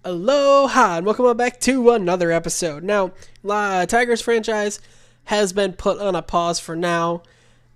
Aloha and welcome back to another episode. Now, Tigers franchise has been put on a pause for now.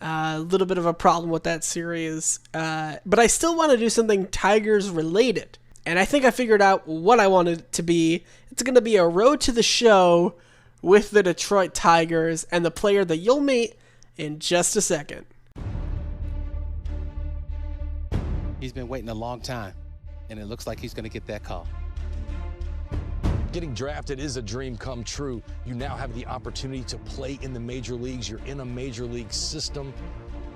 A little bit of a problem with that series, but I still want to do something Tigers related. And I think I figured out what I wanted it to be. It's going to be a road to the show with the Detroit Tigers and the player that you'll meet in just a second. He's been waiting a long time, and it looks like he's going to get that call. Getting drafted is a dream come true. You now have the opportunity to play in the major leagues. You're in a major league system.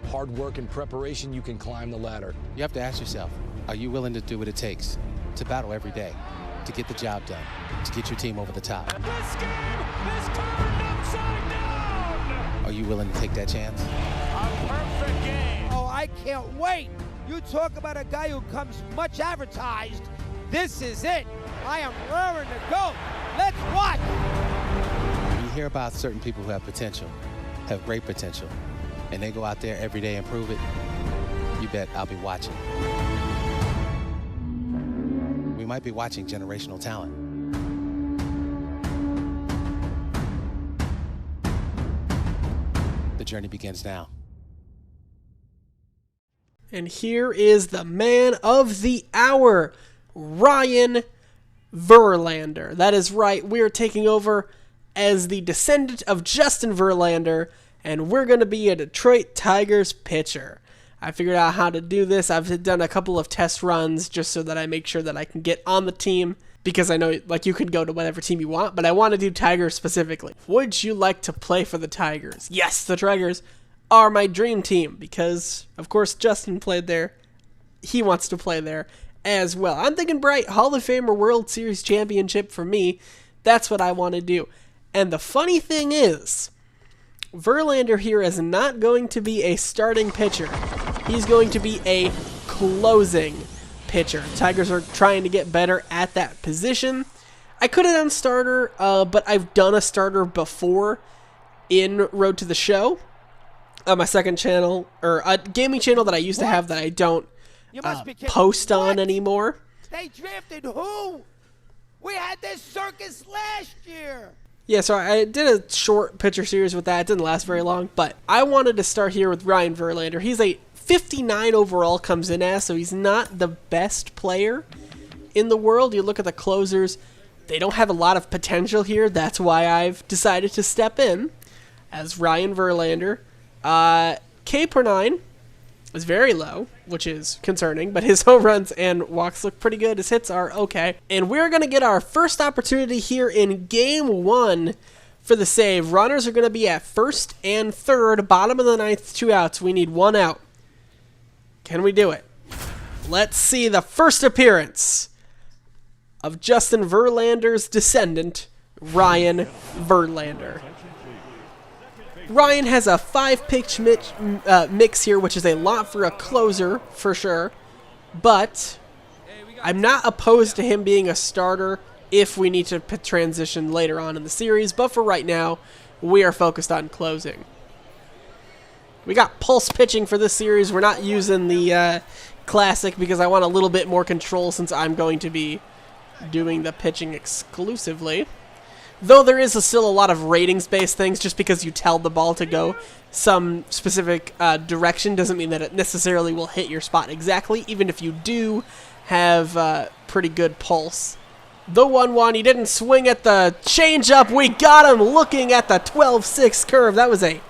Hard work and preparation, you can climb the ladder. You have to ask yourself, are you willing to do what it takes to battle every day, to get the job done, to get your team over the top? This game is turned upside down! Are you willing to take that chance? A perfect game! Oh, I can't wait! You talk about a guy who comes much advertised. This is it. I am raring to go. Let's watch. You hear about certain people who have potential, have great potential, and they go out there every day and prove it. You bet I'll be watching. We might be watching generational talent. The journey begins now. And here is the man of the hour, Ryan Verlander. That is right, we are taking over as the descendant of Justin Verlander, and we're going to be a Detroit Tigers pitcher. I figured out how to do this. I've done a couple of test runs just so that I make sure that I can get on the team, because I know like you could go to whatever team you want, but I want to do Tigers specifically. Would you like to play for the Tigers? Yes, the Tigers are my dream team because, of course, Justin played there. He wants to play there as well. I'm thinking bright Hall of Fame or World Series championship for me. That's what I want to do. And the funny thing is, Verlander here is not going to be a starting pitcher. He's going to be a closing pitcher. Tigers are trying to get better at that position. I could have done starter, but I've done a starter before in Road to the Show. My second channel, or a gaming channel that I used to have that I don't post on anymore. They drafted who? We had this circus last year. Yeah, so I did a short pitcher series with that. It didn't last very long, but I wanted to start here with Ryan Verlander. He's a 59 overall comes in as, so he's not the best player in the world. You look at the closers, they don't have a lot of potential here. That's why I've decided to step in as Ryan Verlander. K per 9 is very low, which is concerning, but his home runs and walks look pretty good. His hits are okay. And we're going to get our first opportunity here in Game 1 for the save. Runners are going to be at first and third, bottom of the ninth, 2 outs. We need 1 out. Can we do it? Let's see the first appearance of Justin Verlander's descendant, Ryan Verlander. Ryan has a 5-pitch mix here, which is a lot for a closer, for sure. But I'm not opposed to him being a starter if we need to transition later on in the series. But for right now, we are focused on closing. We got pulse pitching for this series. We're not using the classic because I want a little bit more control since I'm going to be doing the pitching exclusively. Though there is still a lot of ratings-based things, just because you tell the ball to go some specific direction doesn't mean that it necessarily will hit your spot exactly, even if you do have pretty good pulse. The 1-1, he didn't swing at the changeup. We got him looking at the 12-6 curve. That was a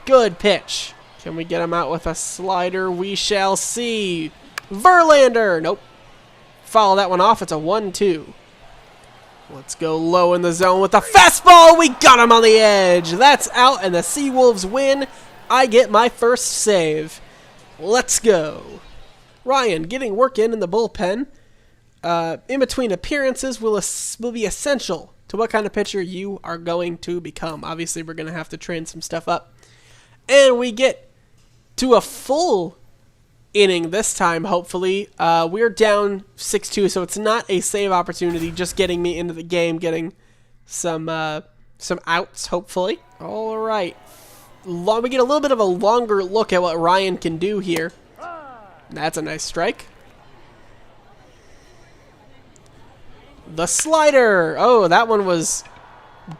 good pitch. Can we get him out with a slider? We shall see. Verlander! Nope. Follow that one off. It's a 1-2. Let's go low in the zone with the fastball. We got him on the edge. That's out, and the Seawolves win. I get my first save. Let's go. Ryan getting work in the bullpen. In between appearances will be essential to what kind of pitcher you are going to become. Obviously, we're going to have to train some stuff up. And we get to a full inning this time, hopefully. We're down 6-2, so it's not a save opportunity, just getting me into the game, getting some outs, hopefully. All right. We get a little bit of a longer look at what Ryan can do here. That's a nice strike. The slider. Oh, that one was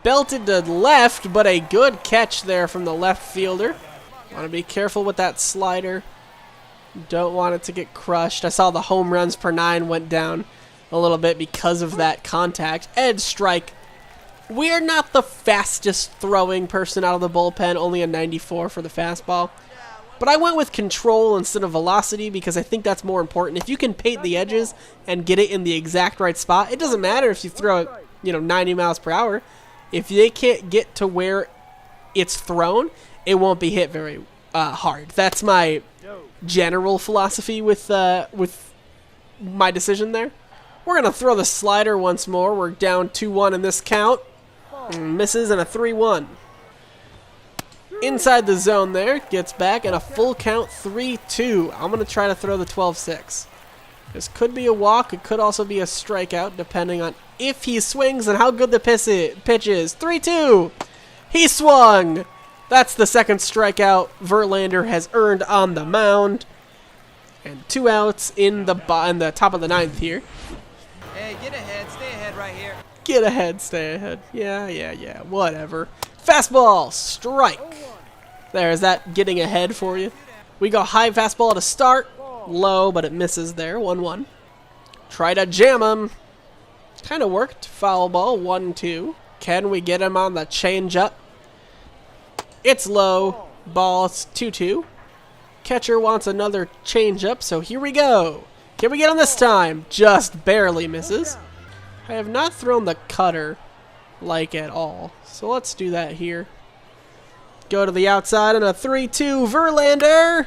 belted to left, but a good catch there from the left fielder. Want to be careful with that slider. Don't want it to get crushed. I saw the home runs per 9 went down a little bit because of that contact. Edge strike. We are not the fastest throwing person out of the bullpen, only a 94 for the fastball. But I went with control instead of velocity because I think that's more important. If you can paint the edges and get it in the exact right spot, it doesn't matter if you throw it, 90 miles per hour. If they can't get to where it's thrown, it won't be hit very hard. That's my general philosophy with my decision there. We're going to throw the slider once more. We're down 2-1 in this count. Misses and a 3-1. Inside the zone there. Gets back and a full count 3-2. I'm going to try to throw the 12-6. This could be a walk. It could also be a strikeout depending on if he swings and how good the pitch is. 3-2. He swung. That's the second strikeout Verlander has earned on the mound. And 2 outs in the top of the 9th here. Hey, get ahead. Stay ahead right here. Get ahead, stay ahead. Yeah, whatever. Fastball, strike. There's that getting ahead for you. We go high fastball to start. Low, but it misses there. 1-1. Try to jam him. Kind of worked. Foul ball, 1-2. Can we get him on the changeup? It's low. Ball, it's 2-2. Catcher wants another changeup, so here we go. Can we get him this time? Just barely misses. I have not thrown the cutter at all, so let's do that here. Go to the outside and a 3-2 Verlander.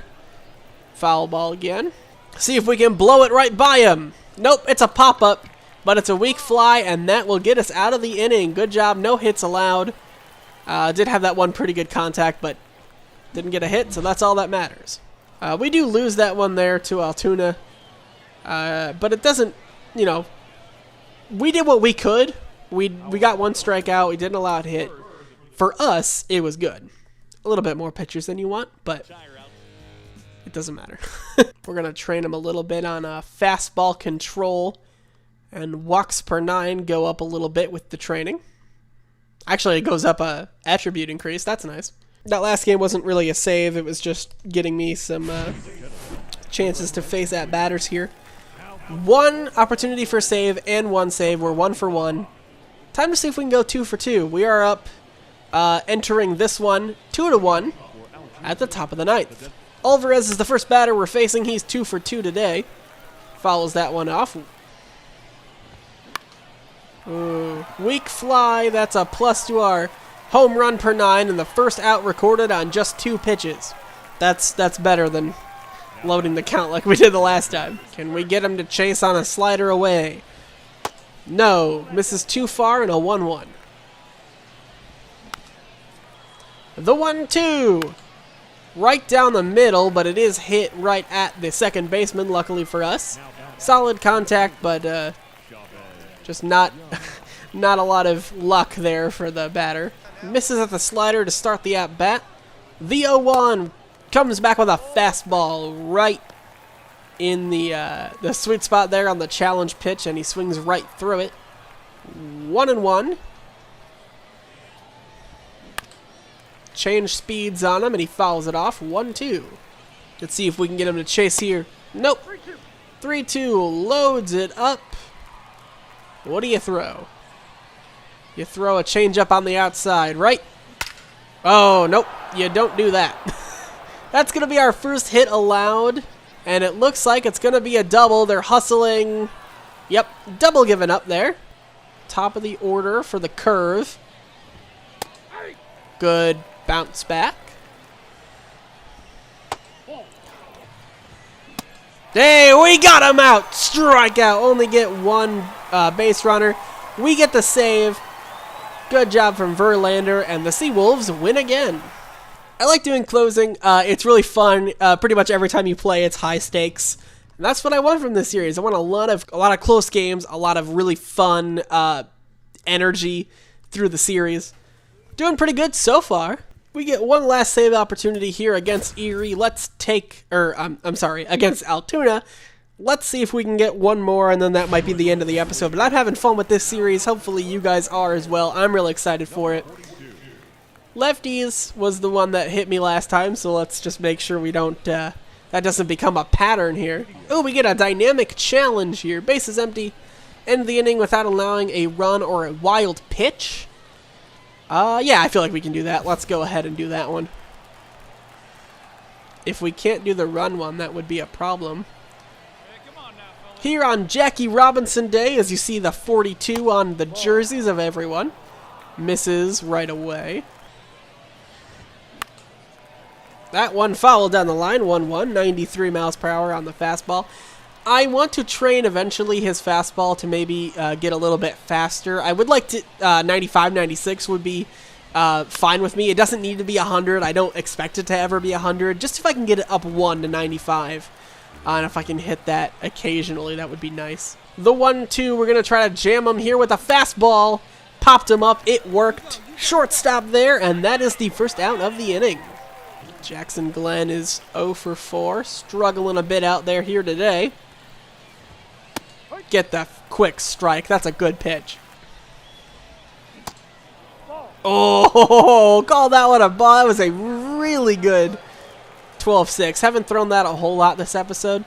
Foul ball again. See if we can blow it right by him. Nope, it's a pop-up, but it's a weak fly, and that will get us out of the inning. Good job, no hits allowed. Did have that one pretty good contact, but didn't get a hit, so that's all that matters. We do lose that one there to Altoona, but it doesn't, we did what we could. We got one strikeout. We didn't allow it to hit. For us, it was good. A little bit more pitchers than you want, but it doesn't matter. We're going to train him a little bit on fastball control, and walks per 9 go up a little bit with the training. Actually, it goes up a attribute increase. That's nice. That last game wasn't really a save. It was just getting me some chances to face at batters here. 1 opportunity for save and 1 save. We're 1 for 1. Time to see if we can go 2 for 2. We are up entering this one 2-1 at the top of the 9th. Alvarez is the first batter we're facing. He's 2 for 2 today. Follows that one off. Ooh, weak fly. That's a plus to our home run per 9 and the first out recorded on just 2 pitches. That's better than loading the count like we did the last time. Can we get him to chase on a slider away? No. Misses too far and a 1-1. The 1-2. Right down the middle, but it is hit right at the second baseman, luckily for us. Solid contact, but just not a lot of luck there for the batter. Misses at the slider to start the at-bat. The 0-1 comes back with a fastball right in the sweet spot there on the challenge pitch, and he swings right through it. 1-1. Change speeds on him, and he fouls it off. 1-2. Let's see if we can get him to chase here. Nope. 3-2. Loads it up. What do you throw? You throw a changeup on the outside, right? Oh, nope. You don't do that. That's going to be our first hit allowed, and it looks like it's going to be a double. They're hustling. Yep, double given up there. Top of the order for the curve. Good bounce back. Hey, we got him out. Strikeout. Only get 1 base runner. We get the save. Good job from Verlander, and the Seawolves win again. I like doing closing. It's really fun. Pretty much every time you play, it's high stakes. And that's what I want from this series. I want a lot of close games, a lot of really fun energy through the series. Doing pretty good so far. We get one last save opportunity here against Erie. Against Altoona. Let's see if we can get one more, and then that might be the end of the episode. But I'm having fun with this series. Hopefully you guys are as well. I'm really excited for it. Lefties was the one that hit me last time, so let's just make sure we don't, that doesn't become a pattern here. Oh, we get a dynamic challenge here. Base is empty. End the inning without allowing a run or a wild pitch. Yeah, I feel like we can do that. Let's go ahead and do that one. If we can't do the run one, that would be a problem. Here on Jackie Robinson Day, as you see the 42 on the jerseys of everyone. Misses right away. That one fouled down the line, 1-1, 93 miles per hour on the fastball. I want to train eventually his fastball to maybe get a little bit faster. I would like to, 95, 96 would be fine with me. It doesn't need to be 100. I don't expect it to ever be 100. Just if I can get it up 1 to 95. And if I can hit that occasionally, that would be nice. The 1-2, we're going to try to jam him here with a fastball. Popped him up. It worked. Shortstop there, and that is the first out of the inning. Jackson Glenn is 0 for 4. Struggling a bit out there here today. Get the quick strike. That's a good pitch. Oh, call that one a ball. That was a really good 12-6. Haven't thrown that a whole lot this episode.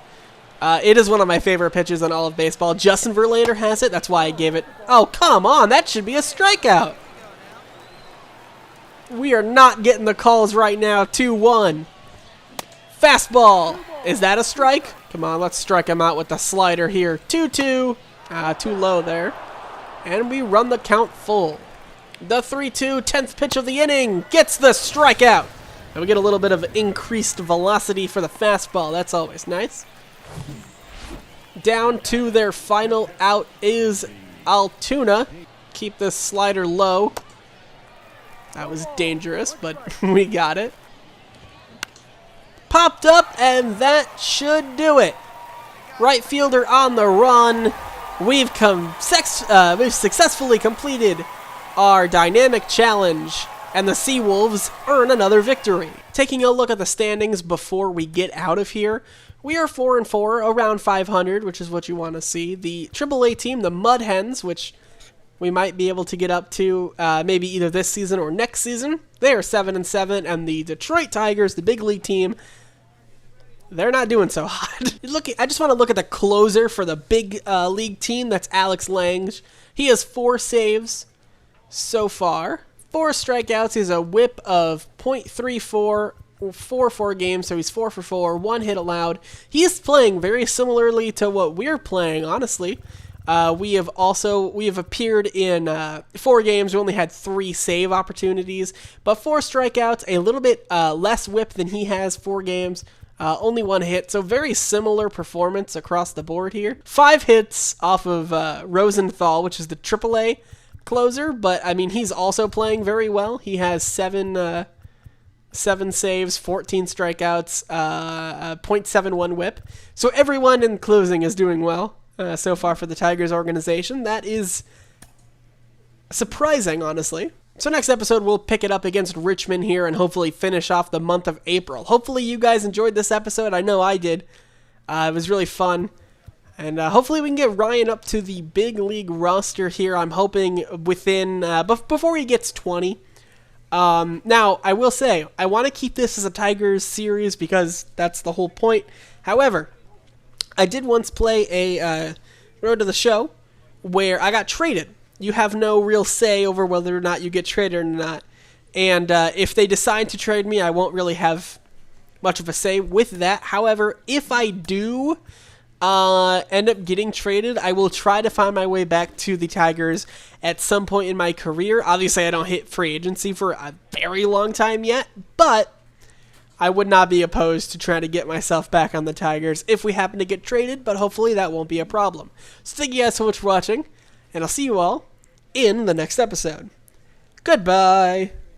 It is one of my favorite pitches in all of baseball. Justin Verlander has it. That's why I gave it. Oh, come on. That should be a strikeout. We are not getting the calls right now. 2-1. Fastball. Is that a strike? Come on, let's strike him out with the slider here. 2-2. Too low there. And we run the count full. The 3-2, 10th pitch of the inning, gets the strikeout. And we get a little bit of increased velocity for the fastball. That's always nice. Down to their final out is Altoona. Keep this slider low. That was dangerous, but we got it. Popped up, and that should do it. Right fielder on the run. We've successfully completed our dynamic challenge, and the Seawolves earn another victory. Taking a look at the standings before we get out of here, we are 4-4, around 500, which is what you want to see. The AAA team, the Mud Hens, which we might be able to get up to maybe either this season or next season, they are 7-7, and the Detroit Tigers, the big league team, they're not doing so hot. I just want to look at the closer for the big league team. That's Alex Lange. He has 4 saves so far. 4 strikeouts. He has a whip of .34 4 games, so he's 4 for 4, 1 hit allowed. He is playing very similarly to what we're playing, honestly. We have appeared in 4 games. We only had 3 save opportunities, but 4 strikeouts, a little bit less whip than he has, 4 games. Only 1 hit, so very similar performance across the board here. 5 hits off of Rosenthal, which is the AAA closer, but I mean he's also playing very well. He has 7 saves, 14 strikeouts, .71 whip. So everyone in closing is doing well so far for the Tigers organization. That is surprising, honestly. So next episode, we'll pick it up against Richmond here and hopefully finish off the month of April. Hopefully you guys enjoyed this episode. I know I did. It was really fun. And hopefully we can get Ryan up to the big league roster here. I'm hoping within, before he gets 20. Now, I will say, I want to keep this as a Tigers series because that's the whole point. However, I did once play a Road to the Show where I got traded. You have no real say over whether or not you get traded or not. And if they decide to trade me, I won't really have much of a say with that. However, if I do end up getting traded, I will try to find my way back to the Tigers at some point in my career. Obviously, I don't hit free agency for a very long time yet, but I would not be opposed to trying to get myself back on the Tigers if we happen to get traded, but hopefully that won't be a problem. So thank you guys so much for watching, and I'll see you all in the next episode. Goodbye.